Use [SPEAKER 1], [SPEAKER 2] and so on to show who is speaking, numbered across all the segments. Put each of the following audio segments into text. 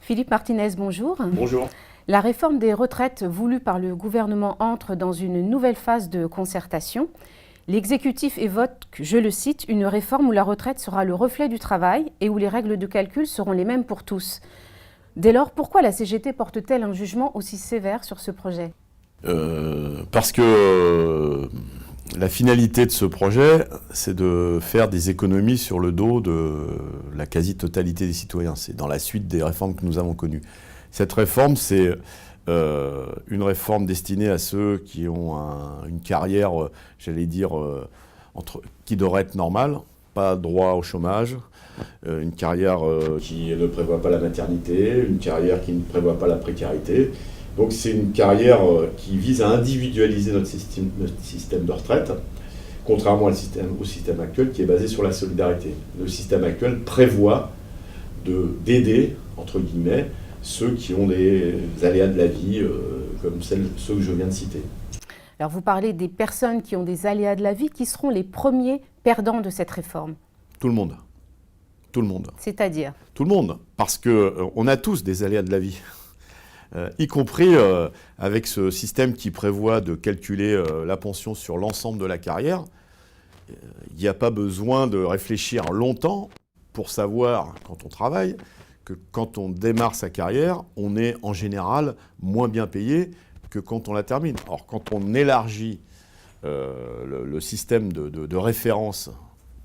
[SPEAKER 1] Philippe Martinez, bonjour.
[SPEAKER 2] Bonjour.
[SPEAKER 1] La réforme des retraites voulue par le gouvernement entre dans une nouvelle phase de concertation. L'exécutif évoque, je le cite, une réforme où la retraite sera le reflet du travail et où les règles de calcul seront les mêmes pour tous. Dès lors, pourquoi la CGT porte-t-elle un jugement aussi sévère sur ce projet ?
[SPEAKER 2] Parce que la finalité de ce projet, c'est de faire des économies sur le dos de la quasi-totalité des citoyens. C'est dans la suite des réformes que nous avons connues. Cette réforme, c'est une réforme destinée à ceux qui ont une carrière, qui devrait être normale, pas droit au chômage, une carrière qui ne prévoit pas la maternité, une carrière qui ne prévoit pas la précarité. Donc c'est une carrière qui vise à individualiser notre système de retraite, contrairement au système actuel qui est basé sur la solidarité. Le système actuel prévoit d'aider, entre guillemets, ceux qui ont des aléas de la vie, comme ceux que je viens de citer.
[SPEAKER 1] Alors vous parlez des personnes qui ont des aléas de la vie, qui seront les premiers perdants de cette réforme ?
[SPEAKER 2] Tout le monde. Tout le monde.
[SPEAKER 1] C'est-à-dire ?
[SPEAKER 2] Tout le monde, parce qu'on a tous des aléas de la vie. Y compris avec ce système qui prévoit de calculer la pension sur l'ensemble de la carrière. Il n'y a pas besoin de réfléchir longtemps pour savoir, quand on travaille, que quand on démarre sa carrière, on est en général moins bien payé que quand on la termine. Or, quand on élargit le système de référence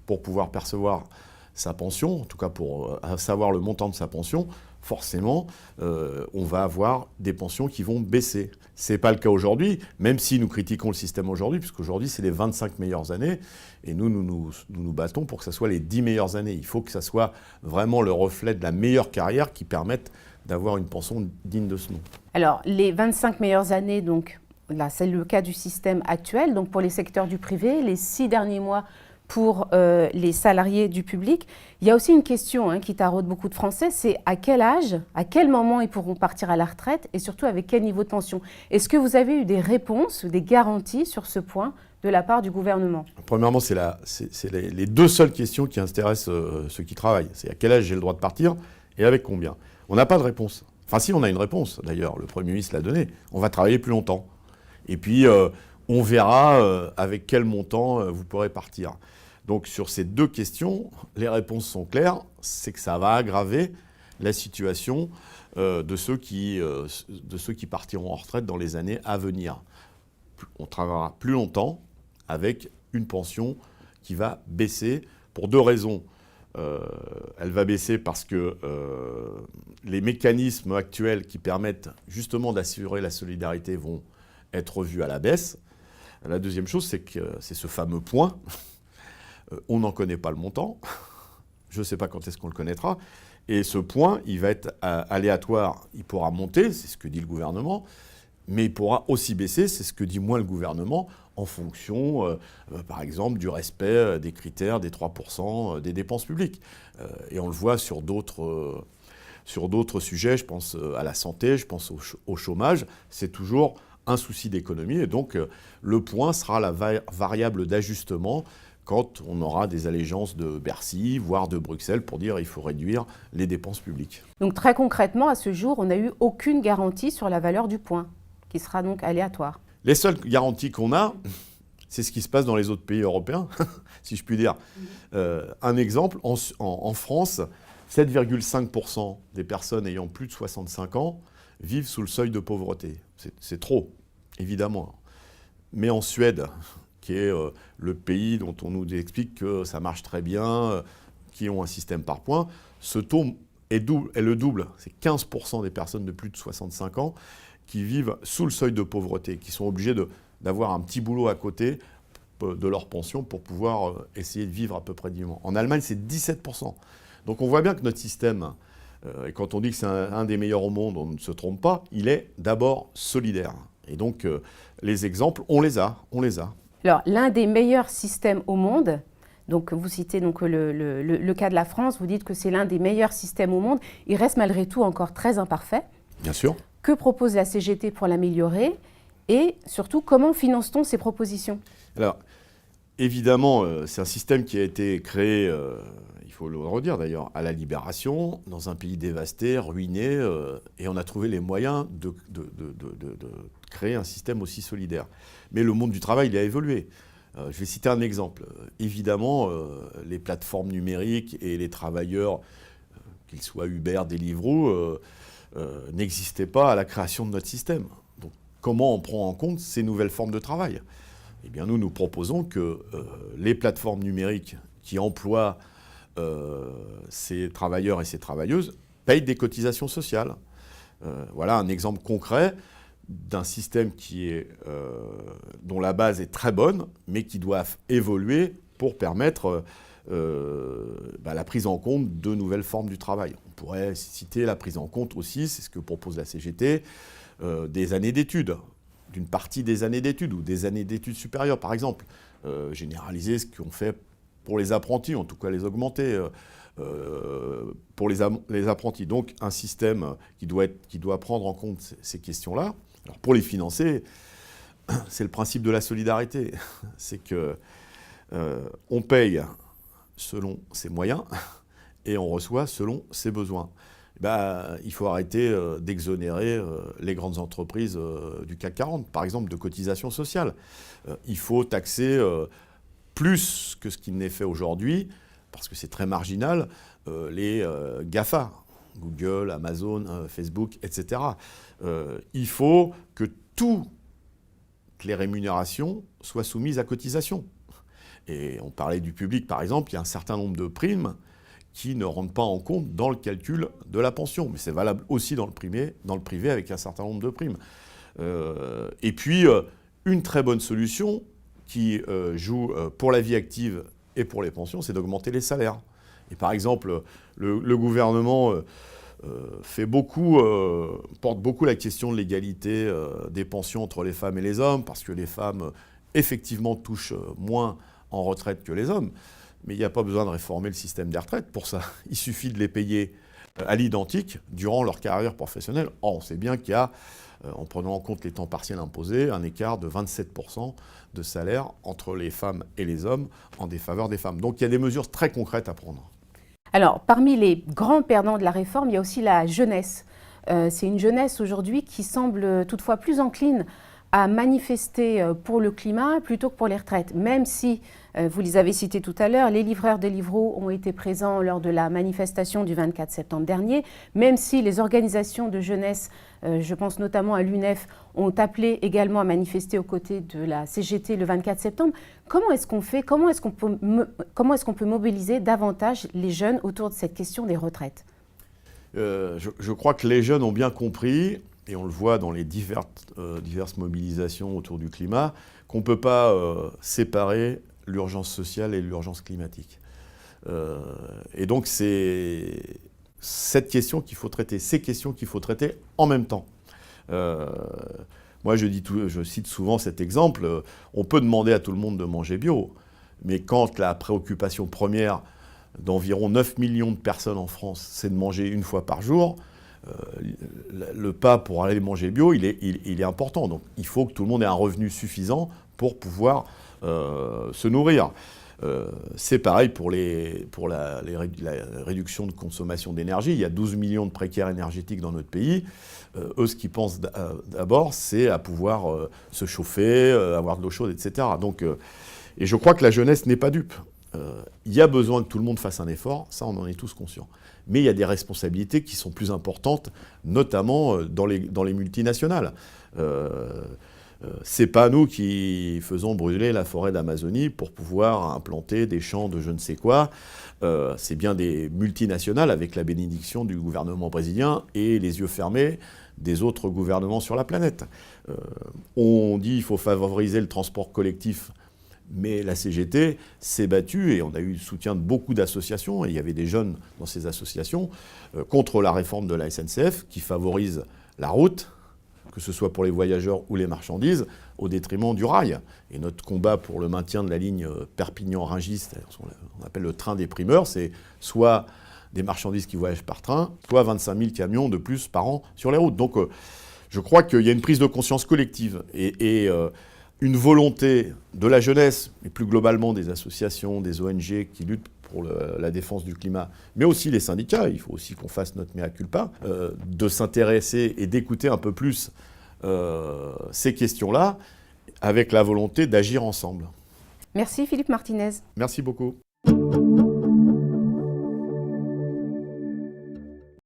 [SPEAKER 2] pour pouvoir percevoir sa pension, en tout cas pour savoir le montant de sa pension, forcément, on va avoir des pensions qui vont baisser. Ce n'est pas le cas aujourd'hui, même si nous critiquons le système aujourd'hui, puisqu'aujourd'hui, c'est les 25 meilleures années, et nous nous battons pour que ce soit les 10 meilleures années. Il faut que ça soit vraiment le reflet de la meilleure carrière qui permette d'avoir une pension digne de ce nom.
[SPEAKER 1] Alors, les 25 meilleures années, donc, là, c'est le cas du système actuel. Donc, pour les secteurs du privé, les 6 derniers mois pour les salariés du public. Il y a aussi une question qui taraude beaucoup de Français, c'est à quel âge, à quel moment ils pourront partir à la retraite et surtout avec quel niveau de pension. Est-ce que vous avez eu des réponses, des garanties sur ce point de la part du gouvernement ?
[SPEAKER 2] Premièrement, c'est les deux seules questions qui intéressent ceux qui travaillent. C'est à quel âge j'ai le droit de partir et avec combien. On n'a pas de réponse. Enfin si, on a une réponse d'ailleurs, le Premier ministre l'a donnée. On va travailler plus longtemps. Et puis on verra avec quel montant vous pourrez partir. Donc sur ces deux questions, les réponses sont claires, c'est que ça va aggraver la situation de ceux qui partiront en retraite dans les années à venir. On travaillera plus longtemps avec une pension qui va baisser pour deux raisons. Elle va baisser parce que les mécanismes actuels qui permettent justement d'assurer la solidarité vont être revus à la baisse. La deuxième chose, c'est que c'est ce fameux point. On n'en connaît pas le montant. Je ne sais pas quand est-ce qu'on le connaîtra. Et ce point, il va être aléatoire. Il pourra monter, c'est ce que dit le gouvernement, mais il pourra aussi baisser, c'est ce que dit moins le gouvernement, en fonction, par exemple, du respect des critères des 3% des dépenses publiques. Et on le voit sur d'autres sujets, je pense à la santé, je pense au chômage, c'est toujours un souci d'économie. Et donc, le point sera la variable d'ajustement quand on aura des allégeances de Bercy, voire de Bruxelles, pour dire qu'il faut réduire les dépenses publiques.
[SPEAKER 1] Donc très concrètement, à ce jour, on n'a eu aucune garantie sur la valeur du point, qui sera donc aléatoire.
[SPEAKER 2] Les seules garanties qu'on a, c'est ce qui se passe dans les autres pays européens, si je puis dire. Un exemple, en France, 7,5% des personnes ayant plus de 65 ans vivent sous le seuil de pauvreté. C'est trop, évidemment. Mais en Suède, qui est le pays dont on nous explique que ça marche très bien, qui ont un système par points, ce taux est le double. C'est 15% des personnes de plus de 65 ans qui vivent sous le seuil de pauvreté, qui sont obligés d'avoir un petit boulot à côté de leur pension pour pouvoir essayer de vivre à peu près dignement. En Allemagne, c'est 17%. Donc on voit bien que notre système, et quand on dit que c'est un des meilleurs au monde, on ne se trompe pas, il est d'abord solidaire. Et donc les exemples, on les a.
[SPEAKER 1] Alors, l'un des meilleurs systèmes au monde, donc vous citez donc le cas de la France, vous dites que c'est l'un des meilleurs systèmes au monde, il reste malgré tout encore très imparfait.
[SPEAKER 2] Bien sûr.
[SPEAKER 1] Que propose la CGT pour l'améliorer et surtout, comment finance-t-on ces propositions ?
[SPEAKER 2] Alors, évidemment, c'est un système qui a été créé, il faut le redire d'ailleurs, à la Libération, dans un pays dévasté, ruiné, et on a trouvé les moyens de créer un système aussi solidaire. Mais le monde du travail, il a évolué. Je vais citer un exemple. Évidemment, les plateformes numériques et les travailleurs, qu'ils soient Uber, Deliveroo, n'existaient pas à la création de notre système. Donc, comment on prend en compte ces nouvelles formes de travail ? Eh bien, nous proposons que les plateformes numériques qui emploient ces travailleurs et ces travailleuses payent des cotisations sociales. Voilà un exemple concret d'un système dont la base est très bonne, mais qui doit évoluer pour permettre la prise en compte de nouvelles formes du travail. On pourrait citer la prise en compte aussi, c'est ce que propose la CGT, des années d'études, d'une partie des années d'études ou des années d'études supérieures, par exemple. Généraliser ce qu'on fait pour les apprentis, en tout cas les augmenter pour les apprentis. Donc un système qui doit prendre en compte ces questions-là. Alors pour les financer, c'est le principe de la solidarité. C'est qu'on paye selon ses moyens et on reçoit selon ses besoins. Il faut arrêter d'exonérer les grandes entreprises du CAC 40, par exemple, de cotisations sociales. Il faut taxer plus que ce qui n'est fait aujourd'hui, parce que c'est très marginal, les GAFA, Google, Amazon, Facebook, etc. Il faut que toutes les rémunérations soient soumises à cotisation. Et on parlait du public, par exemple, il y a un certain nombre de primes qui ne rentrent pas en compte dans le calcul de la pension. Mais c'est valable aussi dans le privé avec un certain nombre de primes. Et puis, une très bonne solution qui joue pour la vie active et pour les pensions, c'est d'augmenter les salaires. Et par exemple, le gouvernement porte beaucoup la question de l'égalité des pensions entre les femmes et les hommes, parce que les femmes, effectivement, touchent moins en retraite que les hommes. Mais il n'y a pas besoin de réformer le système des retraites pour ça. Il suffit de les payer à l'identique durant leur carrière professionnelle. Or, on sait bien qu'il y a, en prenant en compte les temps partiels imposés, un écart de 27% de salaire entre les femmes et les hommes en défaveur des femmes. Donc il y a des mesures très concrètes à prendre.
[SPEAKER 1] Alors, parmi les grands perdants de la réforme, il y a aussi la jeunesse. C'est une jeunesse aujourd'hui qui semble toutefois plus encline à manifester pour le climat plutôt que pour les retraites. Même si, vous les avez cités tout à l'heure, les livreurs Deliveroo ont été présents lors de la manifestation du 24 septembre dernier, même si les organisations de jeunesse, je pense notamment à l'UNEF, ont appelé également à manifester aux côtés de la CGT le 24 septembre. Comment est-ce qu'on fait, comment est-ce qu'on peut mobiliser davantage les jeunes autour de cette question des retraites ?
[SPEAKER 2] Je crois que les jeunes ont bien compris, et on le voit dans les diverses mobilisations autour du climat, qu'on ne peut pas séparer l'urgence sociale et l'urgence climatique. Et donc c'est cette question qu'il faut traiter, ces questions qu'il faut traiter en même temps. Moi je cite souvent cet exemple, on peut demander à tout le monde de manger bio, mais quand la préoccupation première d'environ 9 millions de personnes en France, c'est de manger une fois par jour, le pas pour aller manger bio, il est important. Donc il faut que tout le monde ait un revenu suffisant pour pouvoir se nourrir. C'est pareil pour la réduction de consommation d'énergie. Il y a 12 millions de précaires énergétiques dans notre pays. Eux, ce qu'ils pensent d'abord, c'est à pouvoir se chauffer, avoir de l'eau chaude, etc. Donc, et je crois que la jeunesse n'est pas dupe. Il y a besoin que tout le monde fasse un effort, ça on en est tous conscients. Mais il y a des responsabilités qui sont plus importantes, notamment dans les multinationales. C'est pas nous qui faisons brûler la forêt d'Amazonie pour pouvoir implanter des champs de je ne sais quoi. C'est bien des multinationales avec la bénédiction du gouvernement brésilien et les yeux fermés des autres gouvernements sur la planète. On dit qu'il faut favoriser le transport collectif, mais la CGT s'est battue, et on a eu le soutien de beaucoup d'associations, et il y avait des jeunes dans ces associations, contre la réforme de la SNCF qui favorise la route, que ce soit pour les voyageurs ou les marchandises, au détriment du rail. Et notre combat pour le maintien de la ligne Perpignan-Rungis, on appelle le train des primeurs, c'est soit des marchandises qui voyagent par train, soit 25 000 camions de plus par an sur les routes. Donc je crois qu'il y a une prise de conscience collective et une volonté de la jeunesse, et plus globalement des associations, des ONG qui luttent pour la défense du climat, mais aussi les syndicats, il faut aussi qu'on fasse notre mea culpa, de s'intéresser et d'écouter un peu plus ces questions-là, avec la volonté d'agir ensemble.
[SPEAKER 1] Merci Philippe Martinez.
[SPEAKER 2] Merci beaucoup.